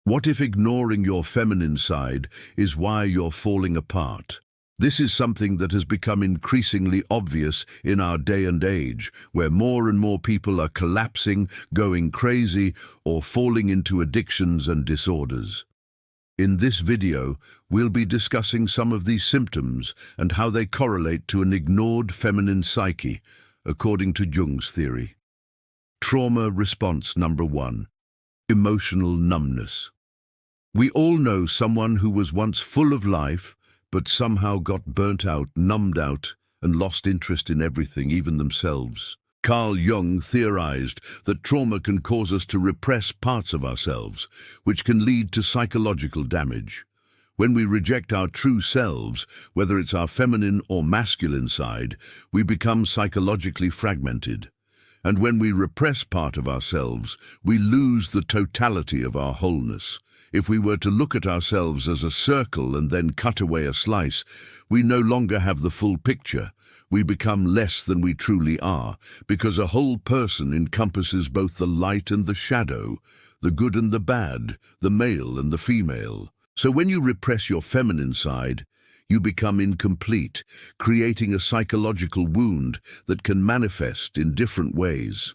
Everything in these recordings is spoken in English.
What if ignoring your feminine side is why you're falling apart? This is something that has become increasingly obvious in our day and age, where more and more people are collapsing, going crazy, or falling into addictions and disorders. In this video, we'll be discussing some of these symptoms and how they correlate to an ignored feminine psyche, according to Jung's theory. Trauma response number 1. Emotional numbness. We all know someone who was once full of life, but somehow got burnt out, numbed out, and lost interest in everything, even themselves. Carl Jung theorized that trauma can cause us to repress parts of ourselves, which can lead to psychological damage. When we reject our true selves, whether it's our feminine or masculine side, we become psychologically fragmented. And when we repress part of ourselves, we lose the totality of our wholeness. If we were to look at ourselves as a circle and then cut away a slice, we no longer have the full picture. We become less than we truly are, because a whole person encompasses both the light and the shadow, the good and the bad, the male and the female. So when you repress your feminine side, you become incomplete, creating a psychological wound that can manifest in different ways.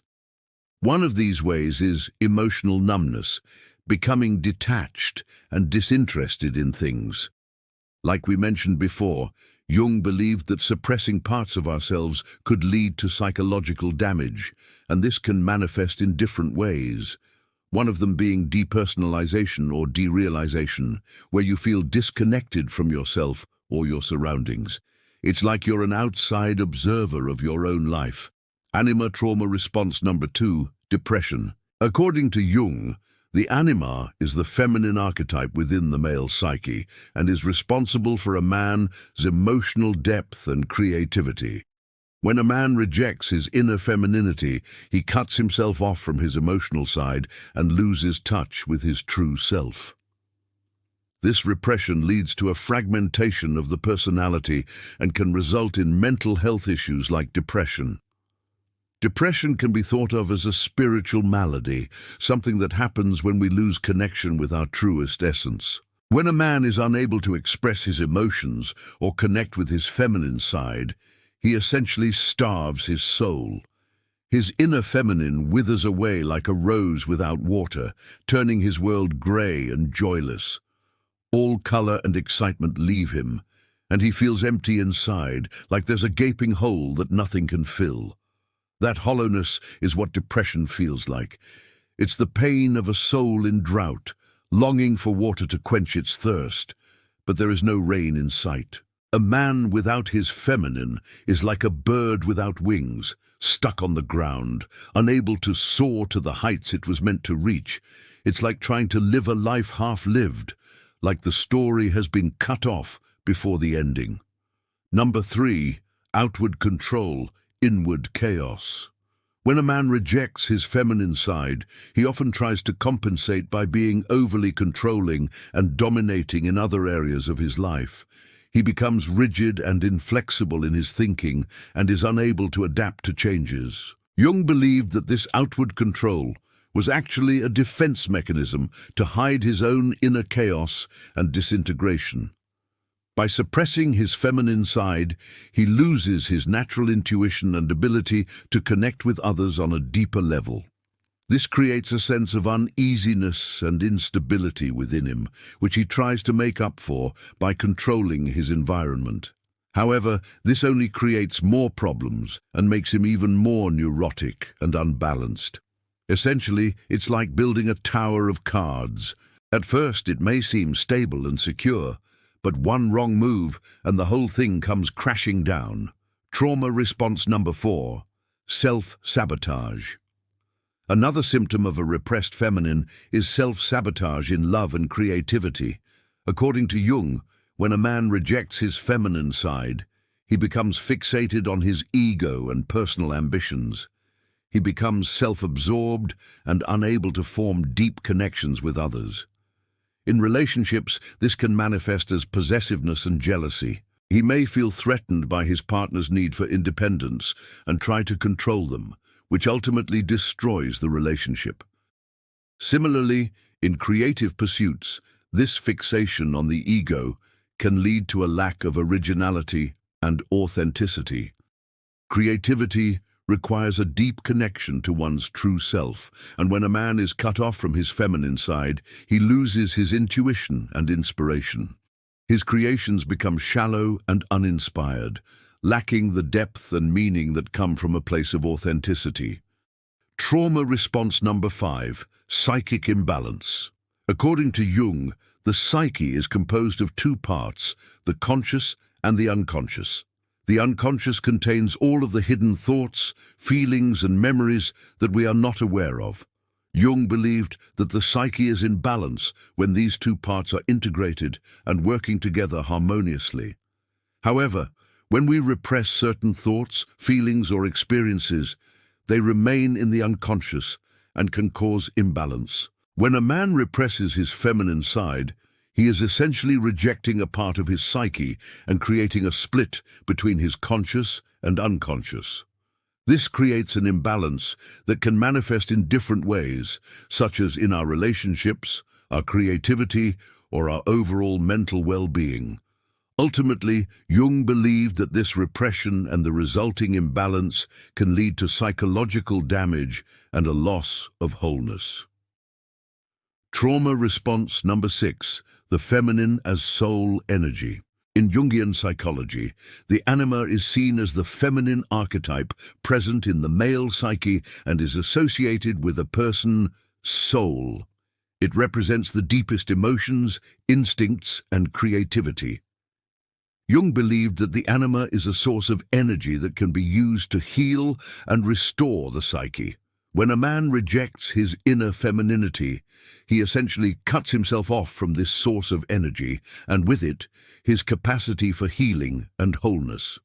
One of these ways is emotional numbness, becoming detached and disinterested in things. Like we mentioned before, Jung believed that suppressing parts of ourselves could lead to psychological damage, and this can manifest in different ways. One of them being depersonalization or derealization, where you feel disconnected from yourself or your surroundings. It's like you're an outside observer of your own life. Anima trauma response number 2, depression. According to Jung, the anima is the feminine archetype within the male psyche and is responsible for a man's emotional depth and creativity. When a man rejects his inner femininity, he cuts himself off from his emotional side and loses touch with his true self. This repression leads to a fragmentation of the personality and can result in mental health issues like depression. Depression can be thought of as a spiritual malady, something that happens when we lose connection with our truest essence. When a man is unable to express his emotions or connect with his feminine side, he essentially starves his soul. His inner feminine withers away like a rose without water, turning his world grey and joyless. All color and excitement leave him, and he feels empty inside, like there's a gaping hole that nothing can fill. That hollowness is what depression feels like. It's the pain of a soul in drought, longing for water to quench its thirst, but there is no rain in sight. A man without his feminine is like a bird without wings, stuck on the ground, unable to soar to the heights it was meant to reach. It's like trying to live a life half-lived, like the story has been cut off before the ending. Number 3, outward control, inward chaos. When a man rejects his feminine side, he often tries to compensate by being overly controlling and dominating in other areas of his life. He becomes rigid and inflexible in his thinking and is unable to adapt to changes. Jung believed that this outward control was actually a defense mechanism to hide his own inner chaos and disintegration. By suppressing his feminine side, he loses his natural intuition and ability to connect with others on a deeper level. This creates a sense of uneasiness and instability within him, which he tries to make up for by controlling his environment. However, this only creates more problems and makes him even more neurotic and unbalanced. Essentially, it's like building a tower of cards. At first, it may seem stable and secure, but one wrong move and the whole thing comes crashing down. Trauma response number 4, self-sabotage. Another symptom of a repressed feminine is self-sabotage in love and creativity. According to Jung, when a man rejects his feminine side, he becomes fixated on his ego and personal ambitions. He becomes self-absorbed and unable to form deep connections with others. In relationships, this can manifest as possessiveness and jealousy. He may feel threatened by his partner's need for independence and try to control them, which ultimately destroys the relationship. Similarly, In creative pursuits, this fixation on the ego can lead to a lack of originality and authenticity. Creativity requires a deep connection to one's true self, and when a man is cut off from his feminine side, he loses his intuition and inspiration. His creations become shallow and uninspired, lacking the depth and meaning that come from a place of authenticity. Trauma response number 5, psychic imbalance. According to Jung, the psyche is composed of two parts, the conscious and the unconscious. The unconscious contains all of the hidden thoughts, feelings, and memories that we are not aware of. Jung believed that the psyche is in balance when these two parts are integrated and working together harmoniously. However, when we repress certain thoughts, feelings, or experiences, they remain in the unconscious and can cause imbalance. When a man represses his feminine side, he is essentially rejecting a part of his psyche and creating a split between his conscious and unconscious. This creates an imbalance that can manifest in different ways, such as in our relationships, our creativity, or our overall mental well-being. Ultimately, Jung believed that this repression and the resulting imbalance can lead to psychological damage and a loss of wholeness. Trauma response number 6, the feminine as soul energy. In Jungian psychology, the anima is seen as the feminine archetype present in the male psyche and is associated with a person's soul. It represents the deepest emotions, instincts, and creativity. Jung believed that the anima is a source of energy that can be used to heal and restore the psyche. When a man rejects his inner femininity, he essentially cuts himself off from this source of energy, and with it, his capacity for healing and wholeness.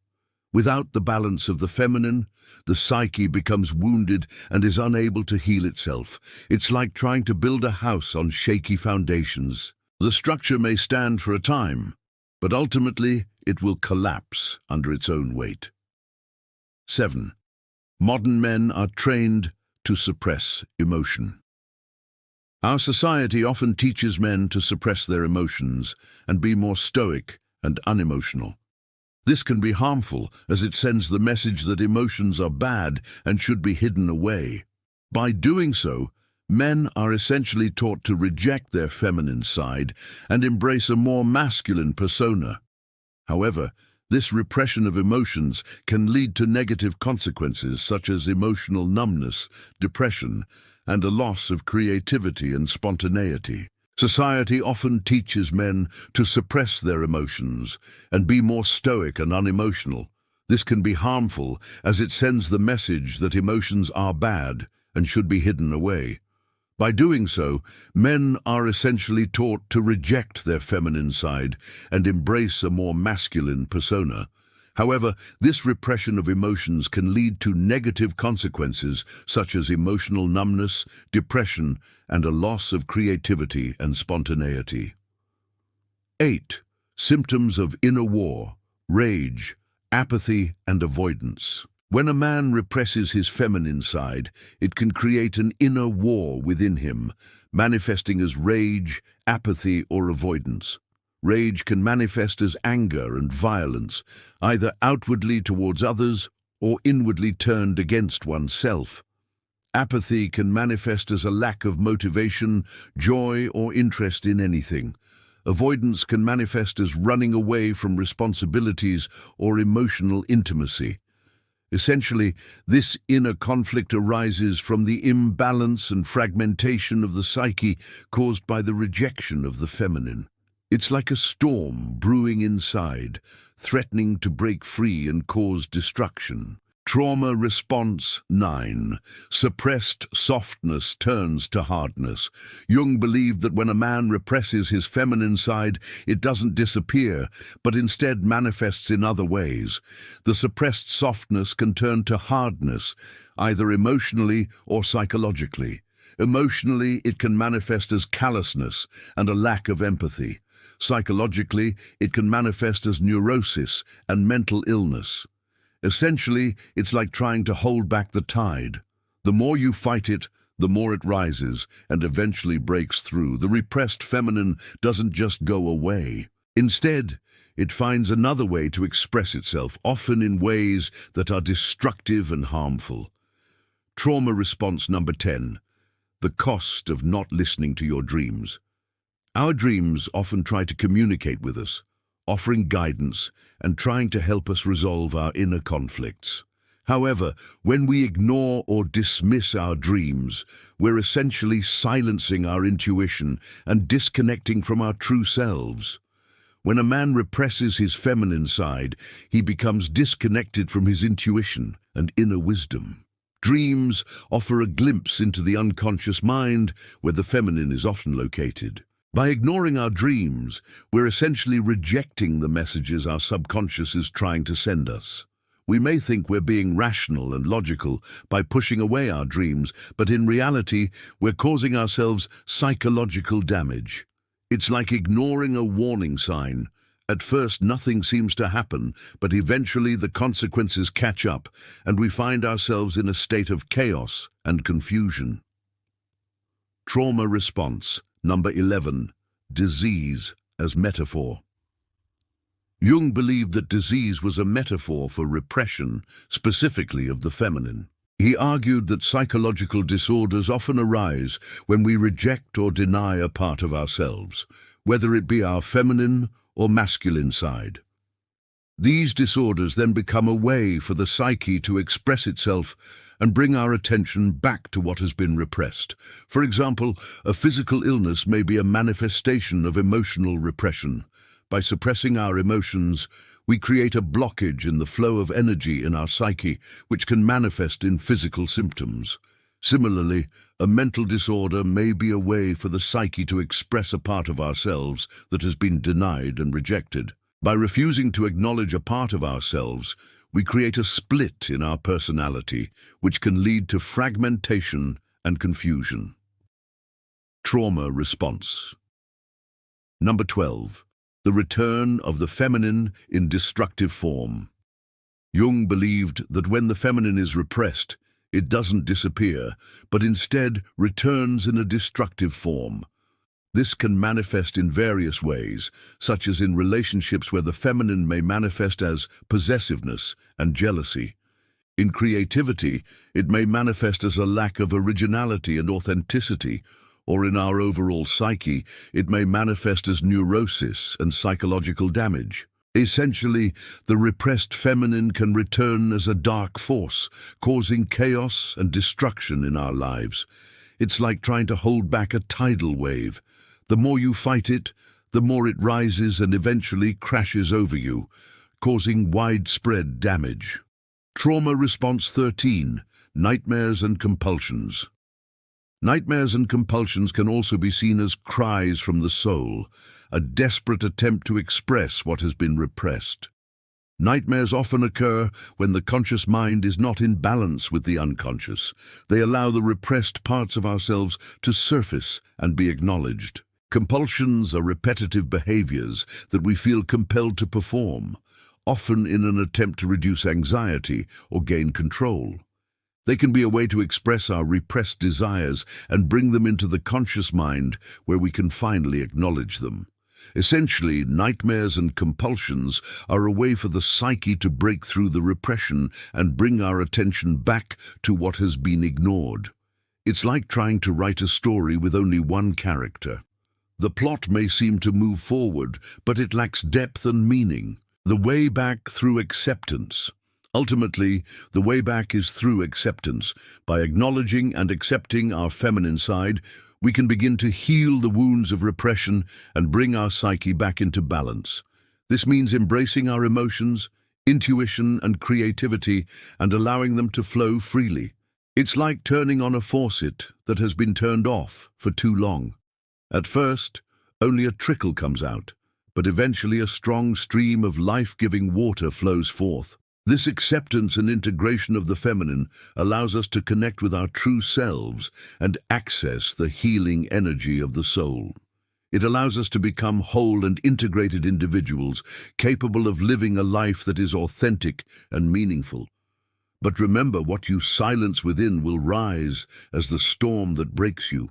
Without the balance of the feminine, the psyche becomes wounded and is unable to heal itself. It's like trying to build a house on shaky foundations. The structure may stand for a time, but ultimately it will collapse under its own weight. 7. Modern men are trained to suppress emotion. Our society often teaches men to suppress their emotions and be more stoic and unemotional. This can be harmful as it sends the message that emotions are bad and should be hidden away. By doing so, men are essentially taught to reject their feminine side and embrace a more masculine persona. However, this repression of emotions can lead to negative consequences such as emotional numbness, depression, and a loss of creativity and spontaneity. Society often teaches men to suppress their emotions and be more stoic and unemotional. This can be harmful as it sends the message that emotions are bad and should be hidden away. By doing so, men are essentially taught to reject their feminine side and embrace a more masculine persona. However, this repression of emotions can lead to negative consequences such as emotional numbness, depression, and a loss of creativity and spontaneity. 8. Symptoms of inner war, rage, apathy, and avoidance. When a man represses his feminine side, it can create an inner war within him, manifesting as rage, apathy, or avoidance. Rage can manifest as anger and violence, either outwardly towards others or inwardly turned against oneself. Apathy can manifest as a lack of motivation, joy, or interest in anything. Avoidance can manifest as running away from responsibilities or emotional intimacy. Essentially, this inner conflict arises from the imbalance and fragmentation of the psyche caused by the rejection of the feminine. It's like a storm brewing inside, threatening to break free and cause destruction. Trauma response 9. Suppressed softness turns to hardness. Jung believed that when a man represses his feminine side, it doesn't disappear, but instead manifests in other ways. The suppressed softness can turn to hardness, either emotionally or psychologically. Emotionally, it can manifest as callousness and a lack of empathy. Psychologically, it can manifest as neurosis and mental illness. Essentially, it's like trying to hold back the tide. The more you fight it, the more it rises and eventually breaks through. The repressed feminine doesn't just go away. Instead, it finds another way to express itself, often in ways that are destructive and harmful. Trauma response number 10. The cost of not listening to your dreams. Our dreams often try to communicate with us, offering guidance and trying to help us resolve our inner conflicts. However, when we ignore or dismiss our dreams, we're essentially silencing our intuition and disconnecting from our true selves. When a man represses his feminine side, he becomes disconnected from his intuition and inner wisdom. Dreams offer a glimpse into the unconscious mind, where the feminine is often located. By ignoring our dreams, we're essentially rejecting the messages our subconscious is trying to send us. We may think we're being rational and logical by pushing away our dreams, but in reality, we're causing ourselves psychological damage. It's like ignoring a warning sign. At first, nothing seems to happen, but eventually the consequences catch up, and we find ourselves in a state of chaos and confusion. Trauma response number 11. Disease as metaphor. Jung believed that disease was a metaphor for repression, specifically of the feminine. He argued that psychological disorders often arise when we reject or deny a part of ourselves, whether it be our feminine or masculine side. These disorders then become a way for the psyche to express itself and bring our attention back to what has been repressed. For example, a physical illness may be a manifestation of emotional repression. By suppressing our emotions, we create a blockage in the flow of energy in our psyche, which can manifest in physical symptoms. Similarly, a mental disorder may be a way for the psyche to express a part of ourselves that has been denied and rejected. By refusing to acknowledge a part of ourselves, we create a split in our personality, which can lead to fragmentation and confusion. Trauma response. Number 12. The return of the feminine in destructive form. Jung believed that when the feminine is repressed, it doesn't disappear, but instead returns in a destructive form. This can manifest in various ways, such as in relationships where the feminine may manifest as possessiveness and jealousy. In creativity, it may manifest as a lack of originality and authenticity, or in our overall psyche, it may manifest as neurosis and psychological damage. Essentially, the repressed feminine can return as a dark force, causing chaos and destruction in our lives. It's like trying to hold back a tidal wave. The more you fight it, the more it rises and eventually crashes over you, causing widespread damage. Trauma response 13. Nightmares and compulsions. Nightmares and compulsions can also be seen as cries from the soul, a desperate attempt to express what has been repressed. Nightmares often occur when the conscious mind is not in balance with the unconscious. They allow the repressed parts of ourselves to surface and be acknowledged. Compulsions are repetitive behaviors that we feel compelled to perform, often in an attempt to reduce anxiety or gain control. They can be a way to express our repressed desires and bring them into the conscious mind where we can finally acknowledge them. Essentially, nightmares and compulsions are a way for the psyche to break through the repression and bring our attention back to what has been ignored. It's like trying to write a story with only one character. The plot may seem to move forward, but it lacks depth and meaning. The way back through acceptance. Ultimately, the way back is through acceptance. By acknowledging and accepting our feminine side, we can begin to heal the wounds of repression and bring our psyche back into balance. This means embracing our emotions, intuition, and creativity and allowing them to flow freely. It's like turning on a faucet that has been turned off for too long. At first, only a trickle comes out, but eventually a strong stream of life-giving water flows forth. This acceptance and integration of the feminine allows us to connect with our true selves and access the healing energy of the soul. It allows us to become whole and integrated individuals, capable of living a life that is authentic and meaningful. But remember, what you silence within will rise as the storm that breaks you.